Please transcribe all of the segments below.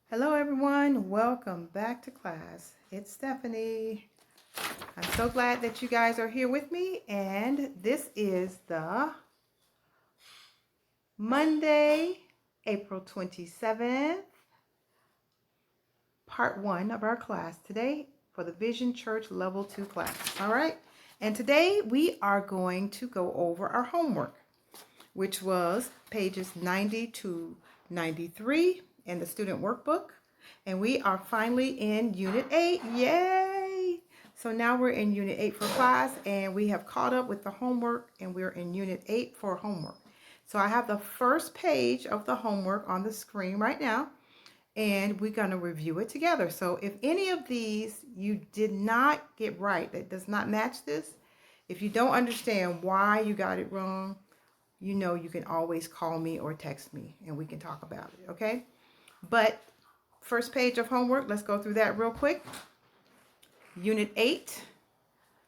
Hello everyone, welcome back to class. It's Stephanie. I'm so glad that you guys are here with me, and this is the Monday, April 27th, part 1 of our class today for the Vision Church level 2 class. All right, and today we are going to go over our homework, which was pages 90 to 93 in the student workbook. And we are finally in Unit 8. Yay! So now we're in Unit 8 for class, and we have caught up with the homework, and we're in Unit 8 for homework. So I have the first page of the homework on the screen right now, and we're going to review it together. So if any of these you did not get right, that does not match this, if you don't understand why you got it wrong, you know you can always call me or text me, and we can talk about it, okay? But first page of homework, let's go through that real quick. Unit 8,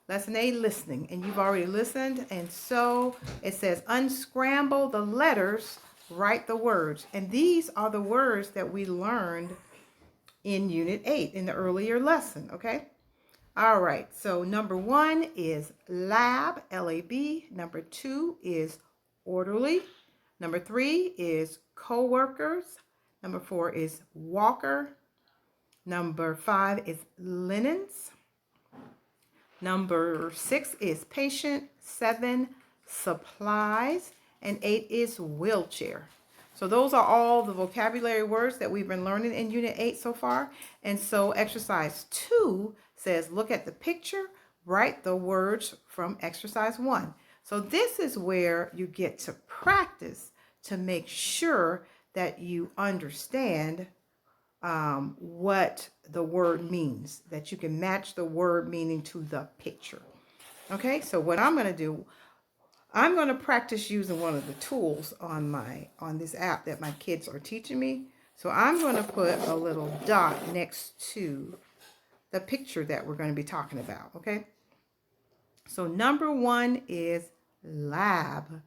Lesson A, listening. And you've already listened. And so it says, unscramble the letters, write the words. And these are the words that we learned in Unit 8 in the earlier lesson, okay? All right, so number 1 is lab, L-A-B. Number 2 is orderly. Number 3 is co-workers. Number 4 is walker. Number 5 is linens. Number 6 is patient. 7, supplies. And 8 is wheelchair. So those are all the vocabulary words that we've been learning in Unit 8 so far. And so exercise 2 says, look at the picture, write the words from exercise 1. So this is where you get to practice to make sure that you understand what the word means, that you can match the word meaning to the picture. Okay, so what I'm going to do, I'm going to practice using one of the tools on this app that my kids are teaching me. So I'm going to put a little dot next to the picture that we're going to be talking about. Okay, so number 1 is lab.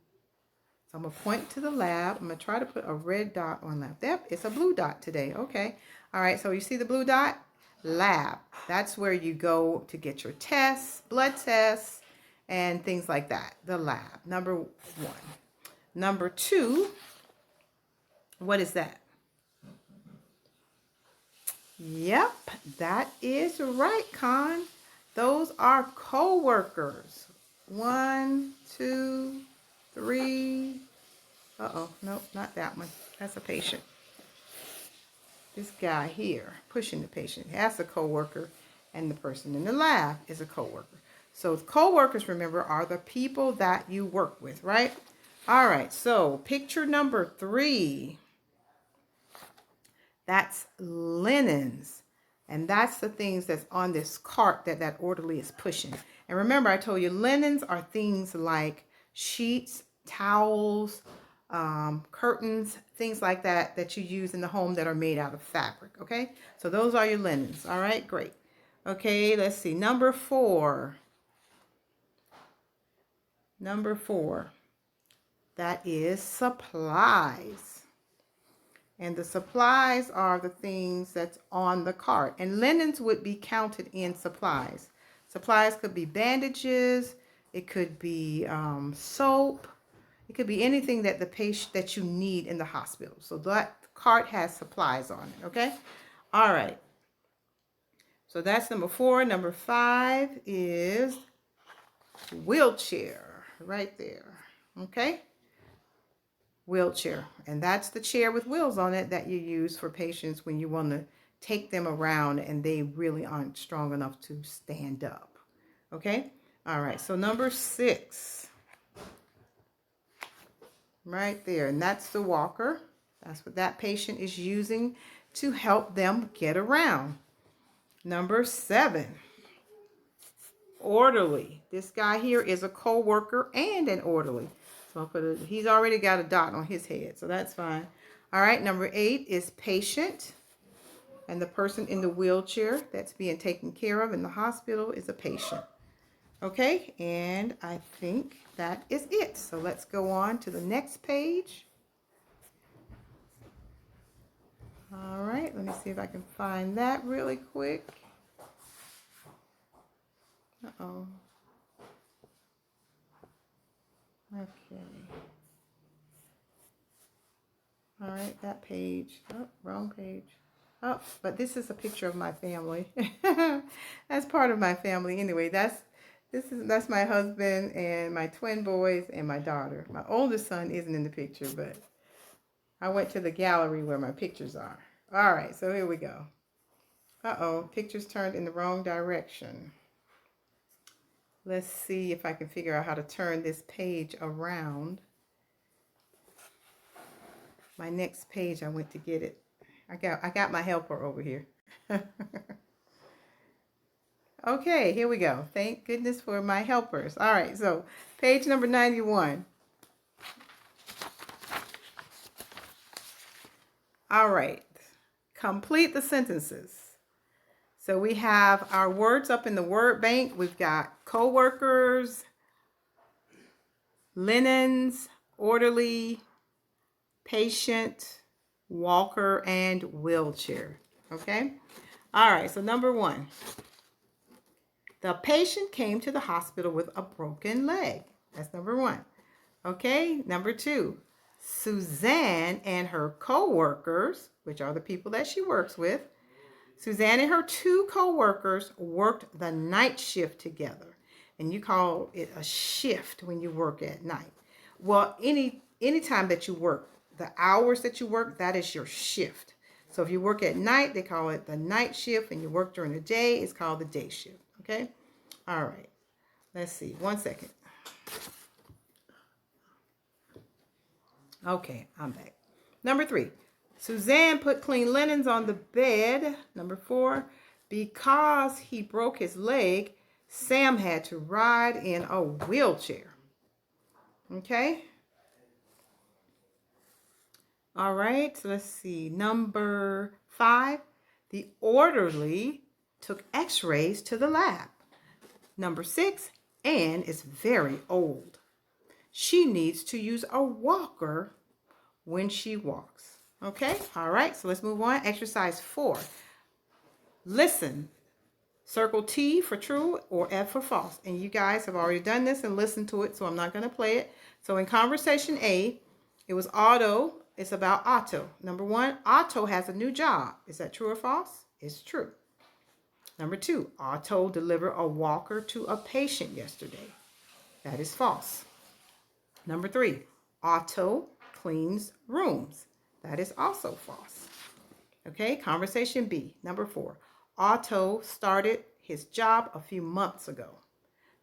So I'm going to point to the lab. I'm going to try to put a red dot on lab. Yep, it's a blue dot today. Okay. All right. So you see the blue dot? Lab. That's where you go to get your tests, blood tests, and things like that. The lab. Number 1. Number 2. What is that? Yep, that is right, Con. Those are co-workers. 1, 2, 3. Nope, not that one. That's a patient. This guy here, pushing the patient, that's a co-worker, and the person in the lab is a co-worker. So co-workers, remember, are the people that you work with, right? All right, so picture number 3. That's linens. And that's the things that's on this cart that orderly is pushing. And remember, I told you linens are things like sheets, towels, curtains, things like that you use in the home that are made out of fabric, okay? So those are your linens, all right? Great. Okay, let's see. Number 4. Number 4. That is supplies. And the supplies are the things that's on the cart. And linens would be counted in supplies. Supplies could be bandages. It could be soap. It could be anything that the patient that you need in the hospital. So that cart has supplies on it, okay? All right. So that's number 4. Number 5 is wheelchair, right there, okay? Wheelchair, and that's the chair with wheels on it that you use for patients when you want to take them around and they really aren't strong enough to stand up. Okay? All right, so number 6. Right there, and that's the walker. That's what that patient is using to help them get around. Number 7. Orderly. This guy here is a co-worker and an orderly. So I'll put he's already got a dot on his head, so that's fine. All right, number 8 is patient. And the person in the wheelchair that's being taken care of in the hospital is a patient. Okay, and I think that is it. So let's go on to the next page. All right, let me me see if I can find that really quick. Uh-oh. Okay. All right, that page. Oh, wrong page. Oh, but this is a picture of my family. That's part of my family. Anyway, that's my husband and my twin boys and my daughter. My oldest son isn't in the picture, but I went to the gallery where my pictures are. All right, so here we go. Uh-oh, pictures turned in the wrong direction. Let's see if I can figure out how to turn this page around. My next page, I went to get it. I got my helper over here. Okay, here we go. Thank goodness for my helpers. All right, so page number 91. All right, complete the sentences. So we have our words up in the word bank. We've got co-workers, linens, orderly, patient, walker, and wheelchair. Okay? All right, so number 1. The patient came to the hospital with a broken leg. That's number 1. Okay, number 2. Suzanne and her co-workers, which are the people that she works with, Suzanne and her 2 co-workers worked the night shift together. And you call it a shift when you work at night. Well, any time that you work, the hours that you work, that is your shift. So if you work at night, they call it the night shift, and you work during the day, it's called the day shift. Okay? All right. Let's see. 1 second. Okay, I'm back. Number 3. Suzanne put clean linens on the bed. Number 4, because he broke his leg, Sam had to ride in a wheelchair. Okay? All right, so let's see. Number 5, the orderly took x-rays to the lab. Number 6, Anne is very old. She needs to use a walker when she walks. Okay, all right, so let's move on. Exercise 4. Listen. Circle T for true or F for false. And you guys have already done this and listened to it, so I'm not going to play it. So in conversation A, it was Otto. It's about Otto. Number 1, Otto has a new job. Is that true or false? It's true. Number 2, Otto delivered a walker to a patient yesterday. That is false. Number 3, Otto cleans rooms. That is also false. Okay, conversation B. Number 4, Otto started his job a few months ago.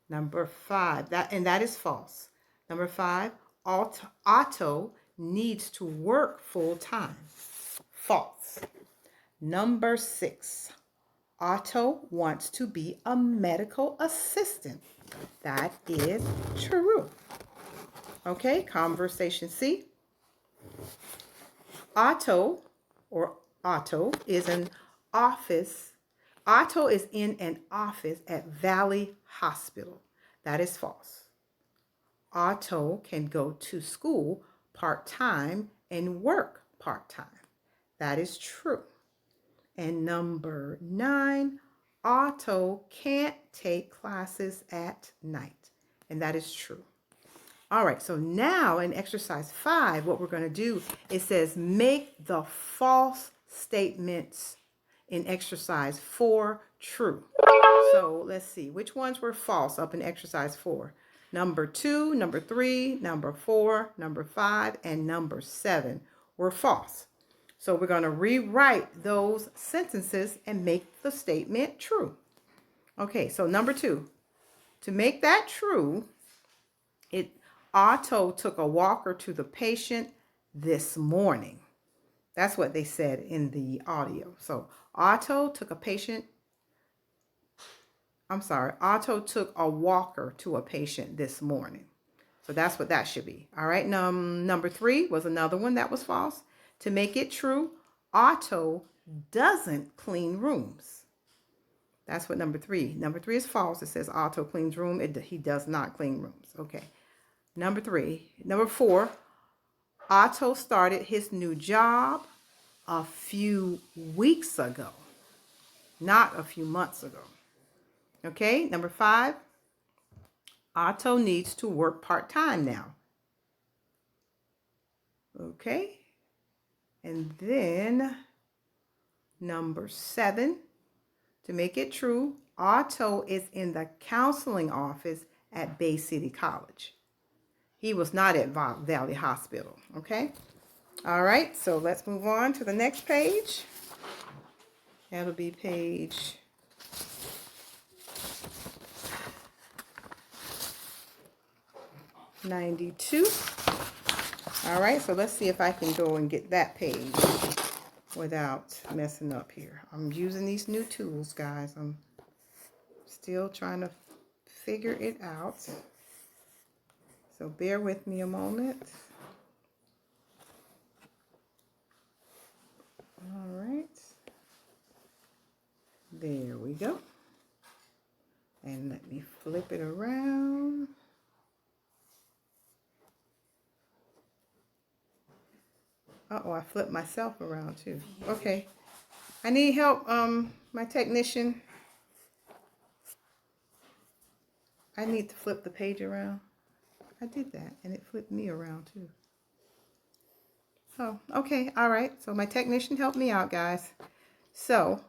Number 5, that is false. Number 5, Otto needs to work full time. False. Number 6, Otto wants to be a medical assistant. That is true. Okay, conversation C. Otto is in an office at Valley Hospital. That is false. Otto can go to school part-time and work part-time. That is true. And number 9, Otto can't take classes at night. And that is true. All right, so now in exercise 5, what we're going to do, it says make the false statements in exercise 4 true. So let's see, which ones were false up in exercise 4? Number 2, number 3, number 4, number 5, and number 7 were false. So we're going to rewrite those sentences and make the statement true. Okay, so number 2, to make that true, Otto took a walker to the patient this morning. That's what they said in the audio. So Otto took a walker to a patient this morning. So that's what that should be. All right. Number 3 was another one that was false. To make it true, Otto doesn't clean rooms. That's what number 3. Number 3 is false. It says Otto cleans room. He does not clean rooms. Okay. Number 4, Otto started his new job a few weeks ago, not a few months ago. Okay, number 5, Otto needs to work part-time now. Okay, and then number 7, to make it true, Otto is in the counseling office at Bay City College. He was not at Valley Hospital, okay? All right, so let's move on to the next page. That'll be page 92. All right, so let's see if I can go and get that page without messing up here. I'm using these new tools, guys. I'm still trying to figure it out. So bear with me a moment. All right. There we go. And let me flip it around. Uh-oh, I flipped myself around too. Okay. I need help, my technician. I need to flip the page around. I did that, and it flipped me around too. Oh, okay, all right. So my technician helped me out, guys. So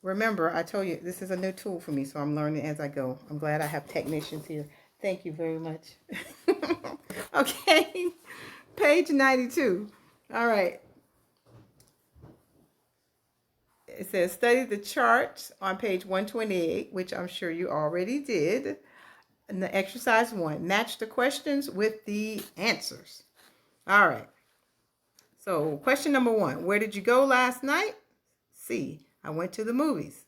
remember, I told you this is a new tool for me, so I'm learning as I go. I'm glad I have technicians here. Thank you very much. Okay, page 92. All right. It says study the charts on page 128, which I'm sure you already did. And the exercise 1, match the questions with the answers. All right. So question number 1, where did you go last night? C, I went to the movies.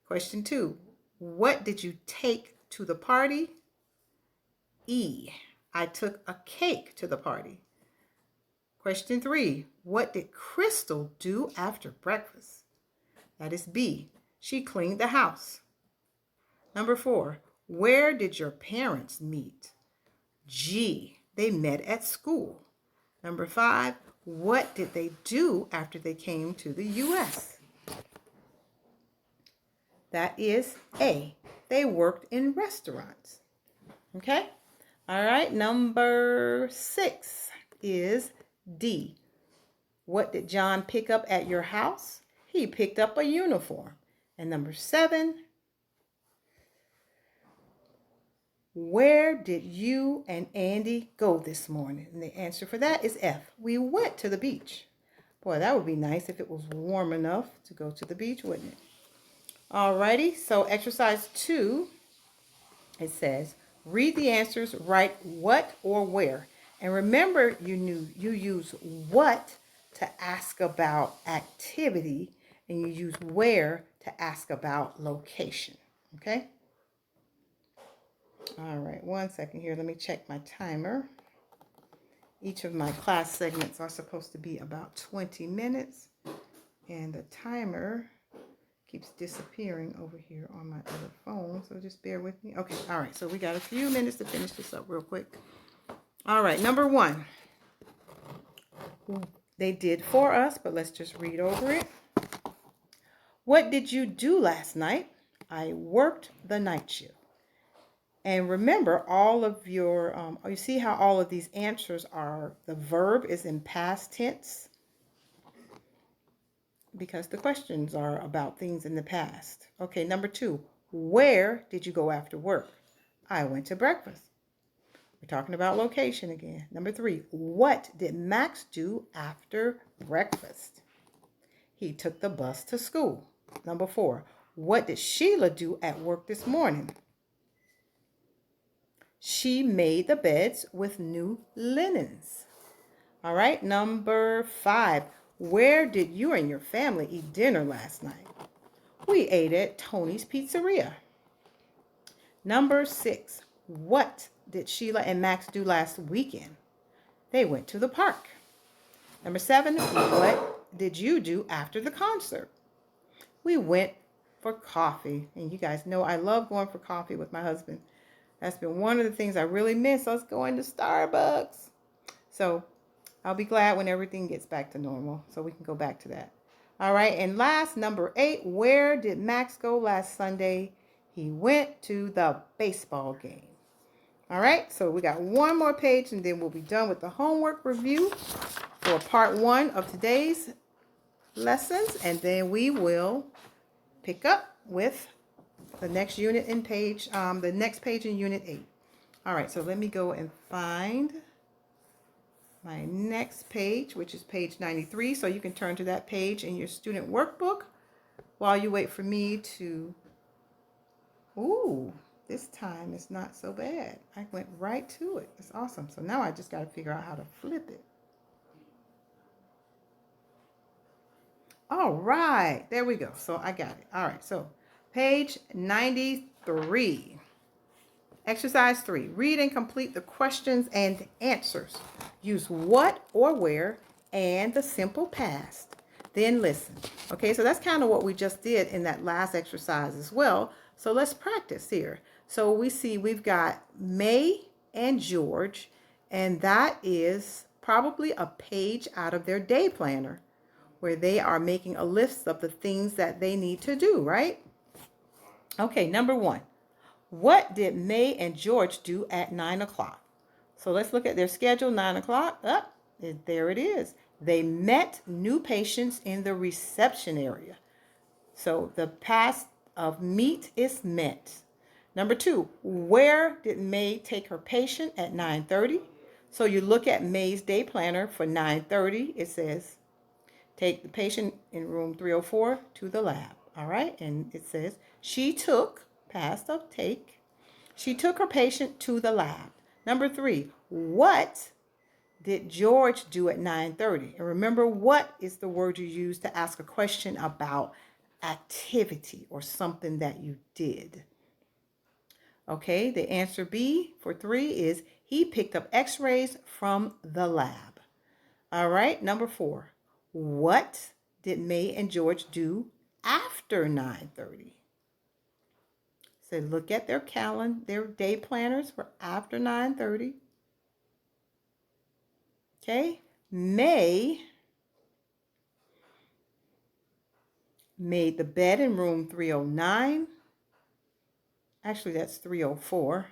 Question 2, what did you take to the party? E, I took a cake to the party. Question 3, what did Crystal do after breakfast? That is B, she cleaned the house. Number 4, where did your parents meet? G, they met at school. Number 5, what did they do after they came to the U.S.? That is A, they worked in restaurants. Okay? All right, number 6 is D. What did John pick up at your house? He picked up a uniform. And number 7, where did you and Andy go this morning? And the answer for that is F. We went to the beach. Boy, that would be nice if it was warm enough to go to the beach, wouldn't it? Alrighty, so exercise 2, it says, read the answers, write what or where. And remember, you use what to ask about activity, and you use where to ask about location. Okay? All right, 1 second here. Let me check my timer. Each of my class segments are supposed to be about 20 minutes, and the timer keeps disappearing over here on my other phone, so just bear with me. Okay, all right, so we got a few minutes to finish this up real quick. All right, number 1. They did for us, but let's just read over it. What did you do last night? I worked the night shift. And remember, all of your, you see how all of these answers are, the verb is in past tense? Because the questions are about things in the past. Okay, number 2, where did you go after work? I went to breakfast. We're talking about location again. Number 3, what did Max do after breakfast? He took the bus to school. Number 4, what did Sheila do at work this morning? She made the beds with new linens. All right, number 5, where did you and your family eat dinner last night? We ate at Tony's Pizzeria. Number 6, what did Sheila and Max do last weekend? They went to the park. Number 7, what did you do after the concert? We went for coffee. And you guys know I love going for coffee with my husband. That's been one of the things I really miss, us going to Starbucks. So I'll be glad when everything gets back to normal so we can go back to that. All right, and last, number 8, where did Max go last Sunday? He went to the baseball game. All right, so we got one more page and then we'll be done with the homework review for part 1 of today's lessons, and then we will pick up with the next unit in the next page in unit 8. All right, so let me go and find my next page, which is page 93. So you can turn to that page in your student workbook while you wait for me to, ooh, this time it's not so bad. I went right to it. It's awesome. So now I just got to figure out how to flip it. All right, there we go. So I got it. All right, so page 93. Exercise 3. Read and complete the questions and answers. Use what or where and the simple past. Then listen. Okay, so that's kind of what we just did in that last exercise as well. So let's practice here. So we see we've got May and George, and that is probably a page out of their day planner where they are making a list of the things that they need to do, right? Okay, number 1. What did May and George do at 9 o'clock? So let's look at their schedule. 9 o'clock. There it is. They met new patients in the reception area. So the past of meet is met. Number 2, where did May take her patient at 9:30? So you look at May's day planner for 9:30. It says, take the patient in room 304 to the lab. All right. And it says she took, past of take, she took her patient to the lab. Number 3, what did George do at 9:30? And remember, what is the word you use to ask a question about activity or something that you did? Okay, the answer B for 3 is he picked up x-rays from the lab. All right, number 4. What did May and George do after 9:30? So look at their calendar, their day planners for after 9:30. Okay, May made the bed in room 309. Actually, that's 304.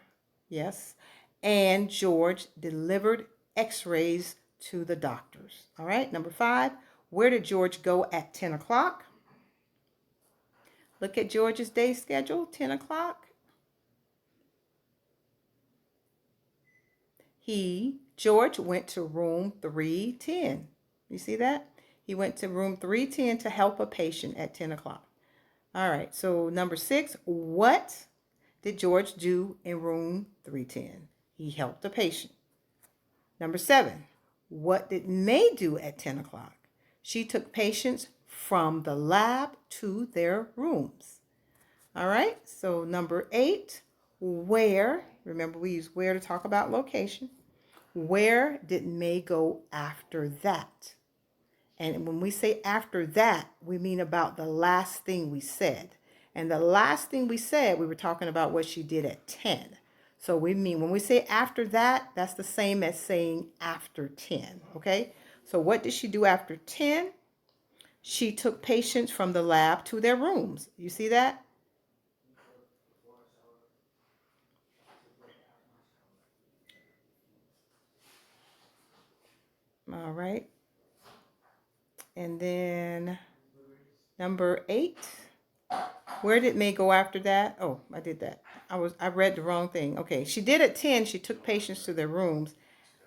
Yes. And George delivered x-rays to the doctors. All right, number 5. Where did George go at 10 o'clock? Look at George's day schedule, 10 o'clock. George went to room 310. You see that? He went to room 310 to help a patient at 10 o'clock. All right, so number 6, what did George do in room 310? He helped a patient. Number 7, what did May do at 10 o'clock? She took patients from the lab to their rooms. All right, so number 8, where, remember we use where to talk about location. Where did May go after that? And when we say after that, we mean about the last thing we said. And the last thing we said, we were talking about what she did at 10. So we mean when we say after that, that's the same as saying after 10, okay? So what did she do after 10? She took patients from the lab to their rooms. You see that? All right. And then number 8. Where did May go after that? Oh, I did that. I read the wrong thing. Okay, she did at 10. She took patients to their rooms.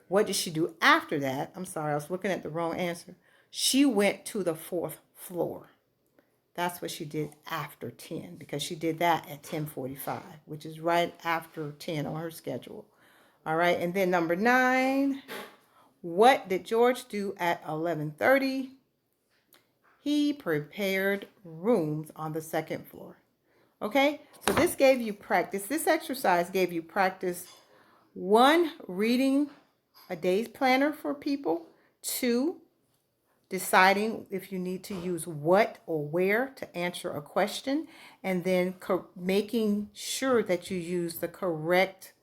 What did she do after that? I'm sorry, I was looking at the wrong answer. She went to the 4th floor. That's what she did after 10 because she did that at 10:45, which is right after 10 on her schedule. All right, and then number 9, what did George do at 11:30? He prepared rooms on the 2nd floor. Okay, so this gave you practice. This exercise gave you practice. 1, reading a day's planner for people. 2, deciding if you need to use what or where to answer a question. And then making sure that you use the correct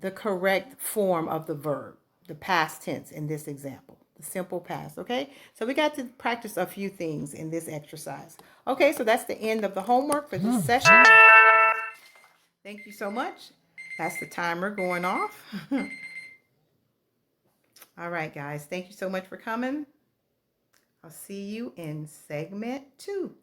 the correct form of the verb, the past tense in this example, the simple past, okay? So we got to practice a few things in this exercise. Okay, so that's the end of the homework for this session. Thank you so much. That's the timer going off. All right, guys, thank you so much for coming. I'll see you in segment 2.